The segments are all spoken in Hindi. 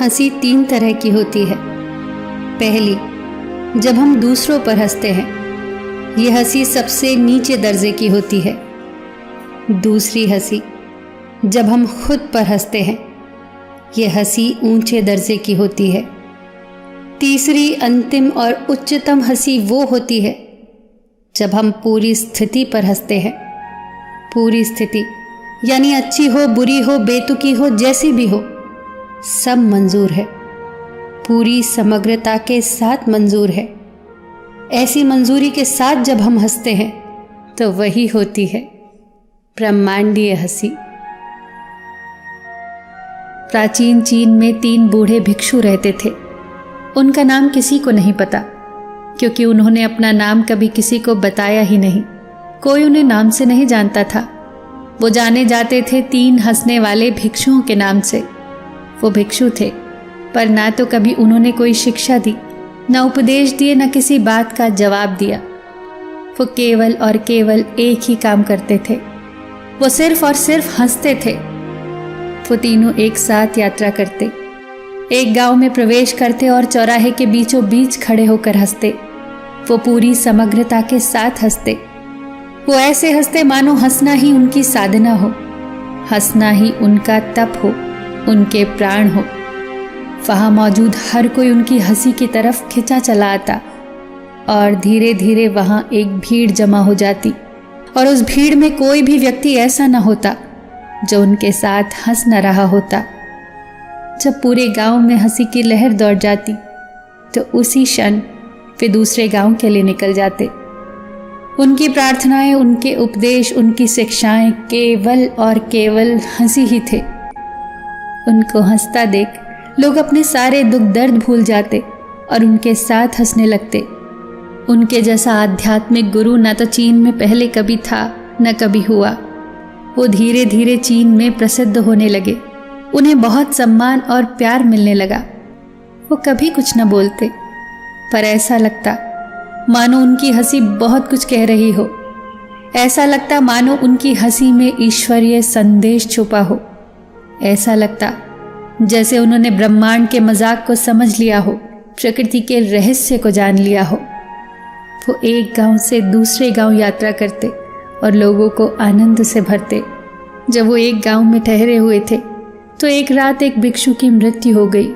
हंसी 3 तरह की होती है। पहली, जब हम दूसरों पर हंसते हैं, ये हंसी सबसे नीचे दर्जे की होती है। दूसरी हंसी, जब हम खुद पर हंसते हैं, ये हंसी ऊंचे दर्जे की होती है। तीसरी, अंतिम और उच्चतम हंसी वो होती है जब हम पूरी स्थिति पर हंसते हैं। पूरी स्थिति यानी अच्छी हो, बुरी हो, बेतुकी हो, जैसी भी हो, सब मंजूर है, पूरी समग्रता के साथ मंजूर है। ऐसी मंजूरी के साथ जब हम हंसते हैं तो वही होती है ब्रह्मांडीय हंसी। प्राचीन चीन में 3 बूढ़े भिक्षु रहते थे। उनका नाम किसी को नहीं पता, क्योंकि उन्होंने अपना नाम कभी किसी को बताया ही नहीं। कोई उन्हें नाम से नहीं जानता था। वो जाने जाते थे 3 हंसने वाले भिक्षुओं के नाम से। वो भिक्षु थे, पर ना तो कभी उन्होंने कोई शिक्षा दी, न उपदेश दिए, न किसी बात का जवाब दिया। वो केवल और केवल एक ही काम करते थे, वो सिर्फ और सिर्फ हंसते थे। वो तीनों एक साथ यात्रा करते, एक गांव में प्रवेश करते और चौराहे के बीचों बीच खड़े होकर हंसते। वो पूरी समग्रता के साथ हंसते। वो ऐसे हंसते मानो हंसना ही उनकी साधना हो, हंसना ही उनका तप हो, उनके प्राण हो। वहां मौजूद हर कोई उनकी हंसी की तरफ खिंचा चला आता और धीरे धीरे वहां एक भीड़ जमा हो जाती, और उस भीड़ में कोई भी व्यक्ति ऐसा न होता जो उनके साथ हंस न रहा होता। जब पूरे गांव में हंसी की लहर दौड़ जाती तो उसी क्षण वे दूसरे गांव के लिए निकल जाते। उनकी प्रार्थनाएं, उनके उपदेश, उनकी शिक्षाएं केवल और केवल हंसी ही थे। उनको हंसता देख लोग अपने सारे दुख दर्द भूल जाते और उनके साथ हंसने लगते। उनके जैसा आध्यात्मिक गुरु न तो चीन में पहले कभी था, न कभी हुआ। वो धीरे धीरे चीन में प्रसिद्ध होने लगे। उन्हें बहुत सम्मान और प्यार मिलने लगा। वो कभी कुछ न बोलते, पर ऐसा लगता मानो उनकी हंसी बहुत कुछ कह रही हो। ऐसा लगता मानो उनकी हंसी में ईश्वरीय संदेश छुपा हो। ऐसा लगता जैसे उन्होंने ब्रह्मांड के मजाक को समझ लिया हो, प्रकृति के रहस्य को जान लिया हो। वो एक गांव से दूसरे गांव यात्रा करते और लोगों को आनंद से भरते। जब वो एक गांव में ठहरे हुए थे तो एक रात एक भिक्षु की मृत्यु हो गई।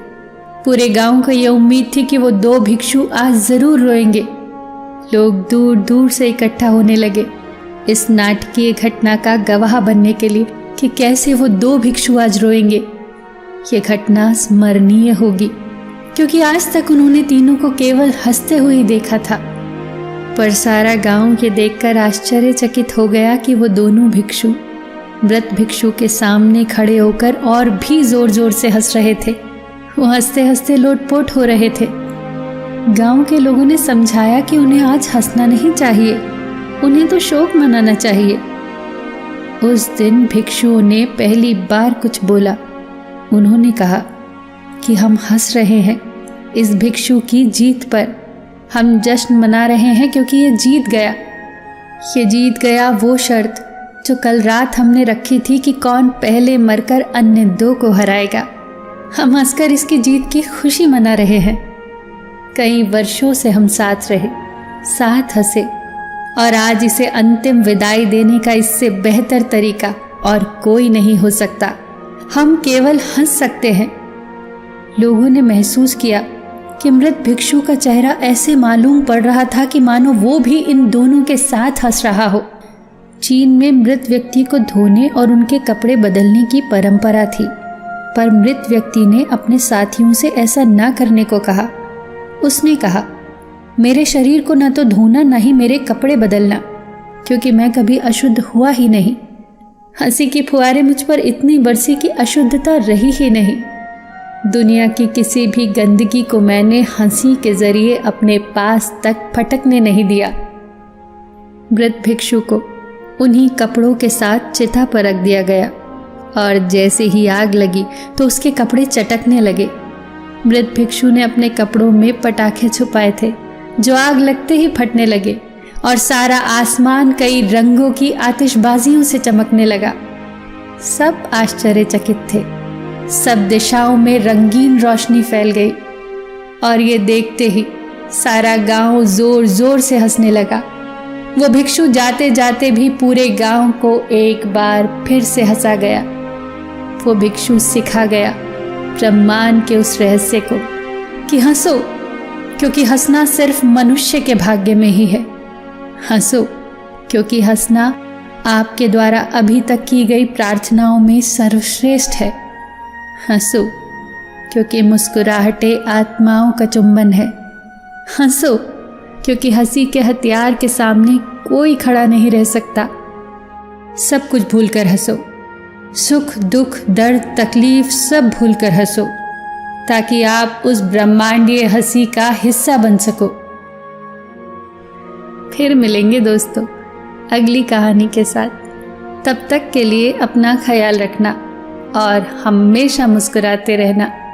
पूरे गांव को यह उम्मीद थी कि वो 2 भिक्षु आज जरूर रोएंगे। लोग दूर दूर से इकट्ठा होने लगे इस नाटकीय घटना का गवाह बनने के लिए कि कैसे वो 2 भिक्षु आज रोएंगे। ये घटना स्मरणीय होगी, क्योंकि आज तक उन्होंने तीनों को केवल हंसते हुए देखा था। पर सारा गांव ये देखकर आश्चर्यचकित हो गया कि वो दोनों भिक्षु मृत भिक्षु के सामने खड़े होकर और भी जोर जोर से हंस रहे थे। वो हंसते हंसते लोटपोट हो रहे थे। गांव के लोगों ने समझाया कि उन्हें आज हंसना नहीं चाहिए, उन्हें तो शोक मनाना चाहिए। उस दिन भिक्षुओं ने पहली बार कुछ बोला। उन्होंने कहा कि हम हंस रहे हैं इस भिक्षु की जीत पर। हम जश्न मना रहे हैं क्योंकि ये जीत गया। ये जीत गया वो शर्त जो कल रात हमने रखी थी कि कौन पहले मरकर अन्य 2 को हराएगा। हम हंसकर इसकी जीत की खुशी मना रहे हैं। कई वर्षों से हम साथ रहे, साथ हंसे, और आज इसे अंतिम विदाई देने का इससे बेहतर तरीका और कोई नहीं हो सकता। हम केवल हंस सकते हैं। लोगों ने महसूस किया कि मृत भिक्षु का चेहरा ऐसे मालूम पड़ रहा था कि मानो वो भी इन दोनों के साथ हंस रहा हो। चीन में मृत व्यक्ति को धोने और उनके कपड़े बदलने की परंपरा थी, पर मृत व्यक्ति ने अपने साथियों से ऐसा न करने को कहा। उसने कहा, मेरे शरीर को न तो धोना, न ही मेरे कपड़े बदलना, क्योंकि मैं कभी अशुद्ध हुआ ही नहीं। हंसी की फुहारें मुझ पर इतनी बरसी कि अशुद्धता रही ही नहीं। दुनिया की किसी भी गंदगी को मैंने हंसी के जरिए अपने पास तक फटकने नहीं दिया। मृत भिक्षु को उन्हीं कपड़ों के साथ चिता पर रख दिया गया, और जैसे ही आग लगी तो उसके कपड़े चटकने लगे। मृत भिक्षु ने अपने कपड़ों में पटाखे छुपाए थे, जो आग लगते ही फटने लगे, और सारा आसमान कई रंगों की आतिशबाजियों से चमकने लगा। सब आश्चर्यचकित थे। सब दिशाओं में रंगीन रोशनी फैल गई और ये देखते ही सारा गांव जोर जोर से हंसने लगा। वो भिक्षु जाते जाते भी पूरे गांव को एक बार फिर से हंसा गया। वो भिक्षु सिखा गया ब्रह्मांड के उस रहस्य को कि हंसो, क्योंकि हंसना सिर्फ मनुष्य के भाग्य में ही है। हंसो, क्योंकि हंसना आपके द्वारा अभी तक की गई प्रार्थनाओं में सर्वश्रेष्ठ है। हंसो, क्योंकि मुस्कुराहटें आत्माओं का चुंबन है। हंसो, क्योंकि हंसी के हथियार के सामने कोई खड़ा नहीं रह सकता। सब कुछ भूलकर हंसो, सुख दुख दर्द तकलीफ सब भूलकर हंसो, ताकि आप उस ब्रह्मांडीय हंसी का हिस्सा बन सको। फिर मिलेंगे दोस्तों अगली कहानी के साथ। तब तक के लिए अपना ख्याल रखना और हमेशा मुस्कुराते रहना।